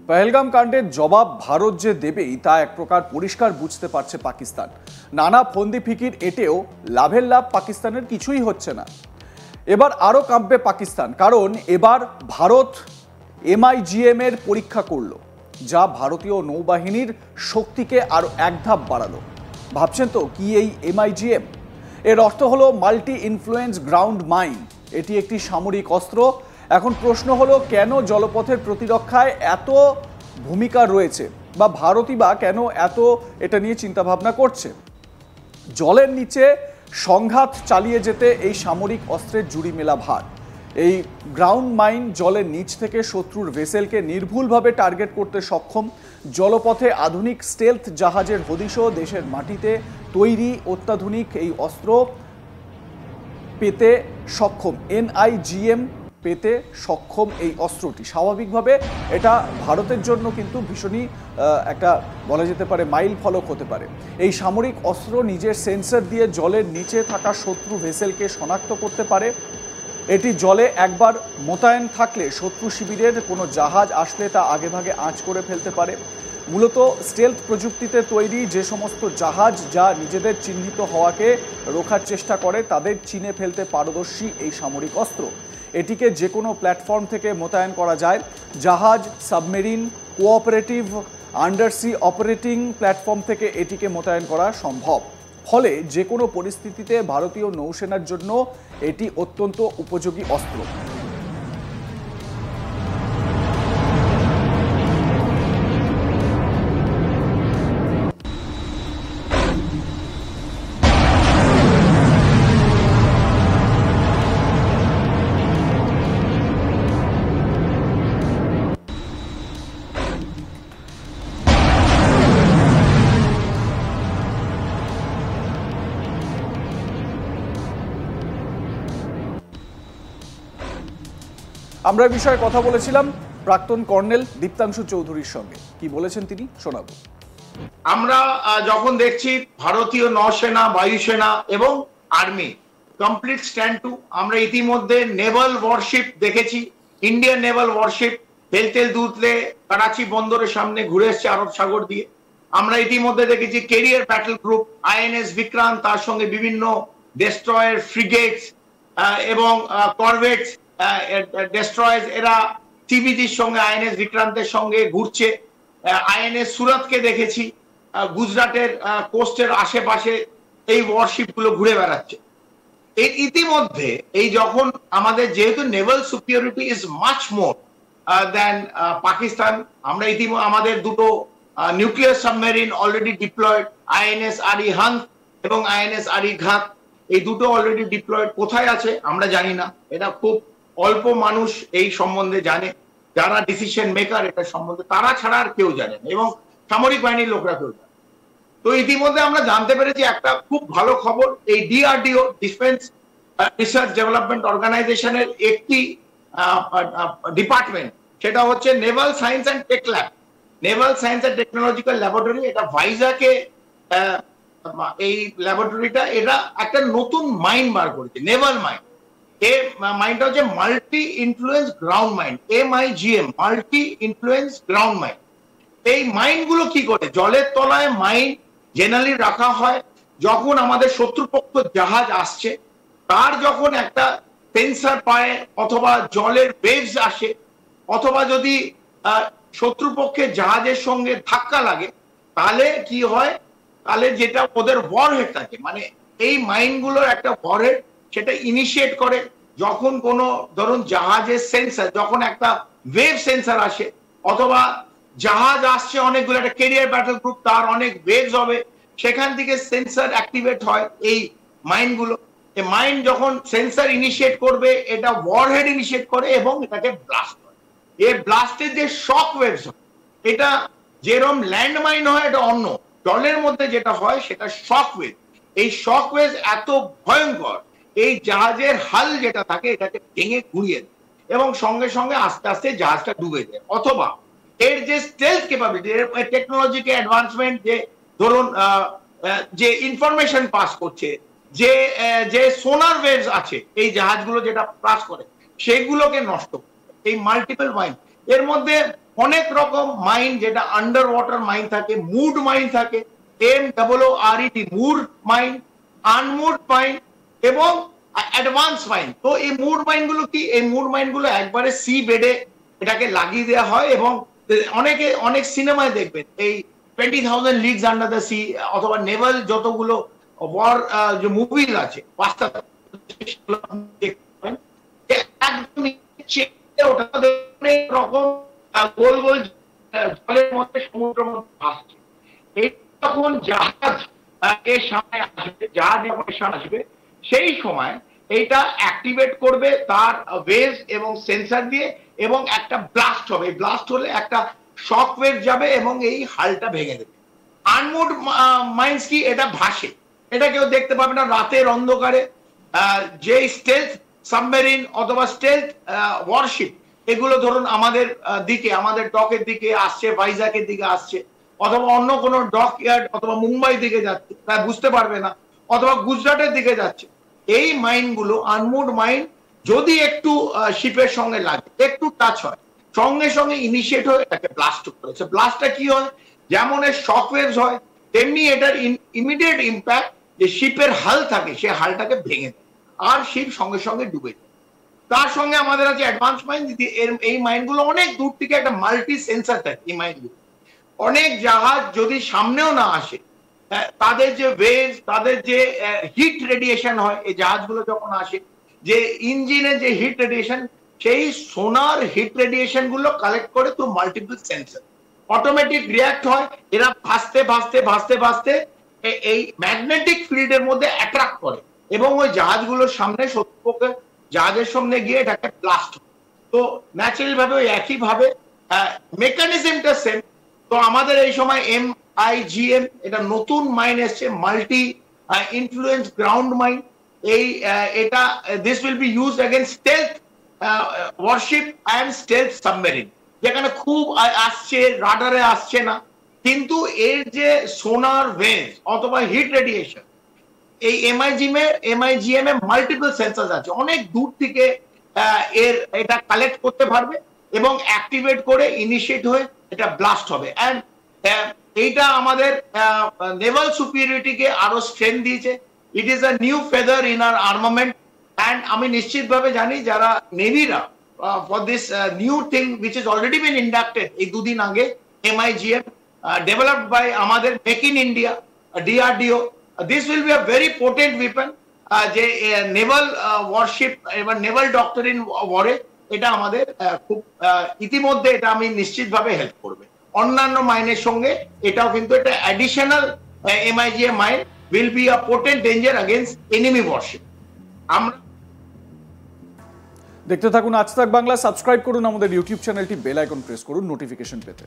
পহেলগাম কাণ্ডের জবাব ভারত যে দেবেই তা এক প্রকার পরিষ্কার বুঝতে পারছে পাকিস্তান। নানা ফন্দি ফিকির এটেও লাভের লাভ পাকিস্তানের কিছুই হচ্ছে না। এবার আরও কাঁপবে পাকিস্তান, কারণ এবার ভারত MIGM এর পরীক্ষা করল, যা ভারতীয় নৌবাহিনীর শক্তিকে আরও এক ধাপ বাড়ালো। ভাবছেন তো কি এই MIGM? এর অর্থ হলো মাল্টি ইনফ্লুয়েন্স গ্রাউন্ড মাইন। এটি একটি সামরিক অস্ত্র। এখন প্রশ্ন হলো, কেন জলপথের প্রতিরক্ষায় এত ভূমিকা রয়েছে, বা ভারতই বা কেন এত এটা নিয়ে চিন্তাভাবনা করছে? জলের নিচে সংঘাত চালিয়ে যেতে এই সামরিক অস্ত্রের জুড়ি মেলা ভার। এই গ্রাউন্ড মাইন জলের নিচ থেকে শত্রুর ভেসেলকে নির্ভুলভাবে টার্গেট করতে সক্ষম। জলপথে আধুনিক স্টেলথ জাহাজের হদিশও দেশের মাটিতে তৈরি অত্যাধুনিক এই অস্ত্র পেতে সক্ষম। NIGM পেতে সক্ষম এই অস্ত্রটি। স্বাভাবিকভাবে এটা ভারতের জন্য কিন্তু ভীষণই একটা বলা যেতে পারে মাইল ফলক হতে পারে। এই সামরিক অস্ত্র নিজের সেন্সর দিয়ে জলের নিচে থাকা শত্রু ভেসেলকে শনাক্ত করতে পারে। এটি জলে একবার মোতায়েন থাকলে শত্রু শিবিরের কোনো জাহাজ আসলে তা আগেভাগে আঁচ করে ফেলতে পারে। মূলত স্টেলথ প্রযুক্তিতে তৈরি যে সমস্ত জাহাজ যা নিজেদের চিহ্নিত হওয়াকে রোখার চেষ্টা করে, তাদের চিনে ফেলতে পারদর্শী এই সামরিক অস্ত্র। এটিকে যে কোনো প্ল্যাটফর্ম থেকে মোতায়েন করা যায়। জাহাজ, submarine, cooperative, undersea operating platform থেকে এটিকে মোতায়েন করা সম্ভব। ফলে যে কোনো পরিস্থিতিতে ভারতীয় নৌসেনার জন্য এটি অত্যন্ত উপযোগী অস্ত্র। আমরা এই বিষয়ে কথা বলেছিলাম প্রাক্তন কর্নেল দীপ্তাংশু চৌধুরীর সঙ্গে। কি বলেছেন তিনি শোনাবো। আমরা যখন দেখছি ভারতীয় নৌসেনা, বায়ুসেনা এবং আর্মি কমপ্লিট স্ট্যান্ড টু। আমরা ইতিমধ্যে নেভাল ওয়ারশিপ দেখেছি। ইন্ডিয়ান নেভাল ওয়ারশিপ তেল দুতলে করাচি বন্দরের সামনে ঘুরে এসছে আরব সাগর দিয়ে। আমরা ইতিমধ্যে দেখেছি career battle group INS Vikrant, তার সঙ্গে বিভিন্ন ডেস্ট্রয়ার, ফ্রিগেটস এবং করভেটস, ডেস্ট্রয়ার্স, এরা TBGর সঙ্গে INS বিক্রান্তের সঙ্গে ঘুরছে। INS সুরতকে দেখেছি গুজরাটের কোস্টের আশেপাশে এই ওয়ারশিপ গুলো ঘুরে বেড়াচ্ছে। এই ইতিমধ্যে এই যখন আমাদের যেহেতু naval superiority is much more than Pakistan, আমরা ইতিমধ্যে আমাদের দুটো nuclear submarine already deployed, INS Arihant এবং INS আরিঘাত। এই দুটো অলরেডি ডিপ্লয়েড। কোথায় আছে আমরা জানি না। এটা খুব অল্প মানুষ এই সম্বন্ধে জানে, যারা ডিসিশন মেকার এটা সম্বন্ধে, তারা ছাড়া আর কেউ জানে না, এবং সামরিক বাহিনীর লোকরা কেউ জানে। তো ইতিমধ্যে আমরা জানতে পেরেছি একটা খুব ভালো খবর, এই DRDO, ডিফেন্স রিসার্চ ডেভেলপমেন্ট অর্গানাইজেশনের একটি ডিপার্টমেন্ট, সেটা হচ্ছে naval science and tech lab, naval science and technological laboratory. এটা ভাইজাকে এই ল্যাবরেটরিটা, এটা একটা নতুন মাইন বার করেছে, নেভাল মাইন। এই মাইনটা হচ্ছে multi influence ground mine, MIGM, multi influence ground mine. এই মাইনগুলো কি করে? জলের তলায় মাইন জেনারেলি রাখা হয় যখন আমাদের শত্রুপক্ষ জাহাজ আসছে, তার যখন একটা সেন্সার পায়, অথবা জলের ওয়েভস আসে, অথবা যদি শত্রুপক্ষের জাহাজের সঙ্গে ধাক্কা লাগে, তাহলে কি হয়? তাহলে যেটা ওদের ওয়ারহেড থাকে, মানে এই মাইনগুলোর একটা ওয়ারহেড, সেটা ইনিশিয়েট করে যখন কোনো ধরুন জাহাজের সেন্সার, যখন একটা ওয়েভ সেন্সার আসে, অথবা জাহাজ আসছে অনেকগুলো, একটা কেরিয়ার ব্যাটল গ্রুপ, তার অনেক ওয়েভস হবে, সেখান থেকে সেন্সার অ্যাক্টিভেট হয় এই মাইনগুলো। এই মাইন যখন সেন্সার ইনিশিয়েট করবে, এটা ওয়ারহেড ইনিশিয়েট করে এবং এটাকে ব্লাস্ট করে। এই ব্লাস্টের যে শক ওয়েভস হয়, এটা যেরকম ল্যান্ড মাইন হয়, এটা অন্য, জলের মধ্যে যেটা হয় সেটা শক ওয়েভ। এই শক ওয়েভ এত ভয়ঙ্কর, এই জাহাজের হাল যেটা থাকে এটাকে ভেঙে গুঁড়িয়ে দেয়, এবং সঙ্গে সঙ্গে আস্তে আস্তে জাহাজটা ডুবে যায়। অথবা এর যে স্টেলথ ক্যাপাবিলিটি, টেকনোলজিকে অ্যাডভান্সমেন্ট, যে ধরুন যে ইনফরমেশন পাস করছে, যে সোনার ওয়েভস আছে এই জাহাজগুলো যেটা পাস করে, সেগুলোকে নষ্ট করে এই মাল্টিপল মাইন। এর মধ্যে অনেক রকম মাইন, যেটা আন্ডার ওয়াটার মাইন থাকে, মুড মাইন থাকে, MOORET মুর মাইন, আনমুড মাইন এবং অ্যাডভান্স মাইন। তো এই মুড মাইন গুলো কি? এই মুড মাইন গুলো একবারে সি বেডে এটাকে লাগিয়ে দেওয়া হয় এবং অনেক সিনেমায় দেখবেন এই 20,000 লিগস আন্ডার দ্য সি অথবা নেভাল যতগুলো ওয়ার যে মুভিজ আছে অনেক রকম গোল গোল জলের মধ্যে সমুদ্রের মধ্যে ভাসছে। এই যখন জাহাজ এর সামনে আসবে, জাহাজ যখন আসবে, সেই সময় এইটা অ্যাক্টিভেট করবে তার ওয়েভ এবং সেন্সর দিয়ে এবং একটা ব্লাস্ট হবে। ব্লাস্ট হলে একটা শক ওয়েভ যাবে এবং এই হালটা ভেঙে দেবে। আনমুড মাইন্স কি? এটা ভাসে, এটা কেউ দেখতে পাবে না রাতের অন্ধকারে। যে স্টেলথ সাবমেরিন অথবা স্টেলথ ওয়ারশিপ এগুলো ধরুন আমাদের দিকে, আমাদের ডকের দিকে আসছে, ভাইজাকের দিকে আসছে, অথবা অন্য কোনো ডক ইয়ার্ড অথবা মুম্বাই দিকে যাচ্ছে, তাই বুঝতে পারবে না, অথবা গুজরাটের দিকে যাচ্ছে। এই মাইনগুলো আনমুড মাইন যদি একটু শিপের সঙ্গে লাগে, একটু টাচ হয়, সঙ্গে সঙ্গে ইনিশিয়েট হয়ে এটাকে ব্লাস্ট করেছে। ব্লাস্টটা কি হয়? যেমন এর শক ওয়েভস হয়, তেমনি এটার ইমিডিয়েট ইম্প্যাক্ট যে শিপের হাল থাকে, সে হালটাকে ভেঙে দেয় আর শিপ সঙ্গে সঙ্গে ডুবে যায়। তার সঙ্গে আমাদের আছে অ্যাডভান্স মাইন। এই মাইনগুলো অনেক দূর থেকে একটা মাল্টি সেন্সার থাকে। এই মাইনগুলো অনেক জাহাজ যদি সামনেও না আসে, তাদের যে ওয়েভ, তাদের যে হিট রেডিয়েশন হয় এই জাহাজগুলো যখন আসে, যে ইঞ্জিনের যে হিট রেডিয়েশন, সেই সোনার হিট রেডিয়েশন গুলো কালেক্ট করে through multiple sensor automatic react হয়। এরা ভাসতে ভাসতে ভাসতে ভাসতে এই ম্যাগনেটিক ফিল্ডের মধ্যে অ্যাট্রাক্ট করে এবং ওই জাহাজগুলোর সামনে শত্রুপক্ষের জাহাজের সামনে গিয়ে এটাকে ব্লাস্ট হয়। তো ন্যাচারাল ভাবে ওই একই ভাবে মেকানিজমটা সেম। তো আমাদের এই সময় MIGM এটা নতুন মাইন এসছে, মাল্টি ইনফ্লুয়েন্স গ্রাউন্ড মাইন। এই এটা this will be used against stealth warship and stealth submarine, যেখানে খুব আসছে, রাডারে আসছে না, কিন্তু এর যে সোনার ওয়েভ অথবা হিট রেডিয়েশন, এই MIGM এ মাল্টিপল সেন্সর আছে, অনেক দূর থেকে এটা কালেক্ট করতে পারবে এবং অ্যাক্টিভেট করে ইনিশিয়েট হয়ে এটা ব্লাস্ট হবে। এন্ড এইটা আমাদের নেভাল সুপিরিয়রিটিকে আরো স্ট্রেংথ দিয়েছে। It is a new feather in our armament. And আমি নিশ্চিতভাবে জানি যারা নেভিরা for this new thing which is already been inducted এই দুদিন আগে, MIGM ডেভেলপড বাই আমাদের make in India DRDO, this will be a very potent weapon যে নেভাল ওয়ারশিপ এবং নেভাল ডক্টরিন ওয়ারে এটা আমাদের খুব ইতিমধ্যে এটা আমি নিশ্চিতভাবে হেল্প করবে। অন্যান্য মাইনের সঙ্গে এটাও কিন্তু একটা additional MIGM mine will be a potent danger against enemy warship। আমরা দেখতে থাকুন আজ তাক বাংলা। সাবস্ক্রাইব করুন আমাদের ইউটিউব চ্যানেলটি, বেল আইকন প্রেস করুন নোটিফিকেশন পেতে।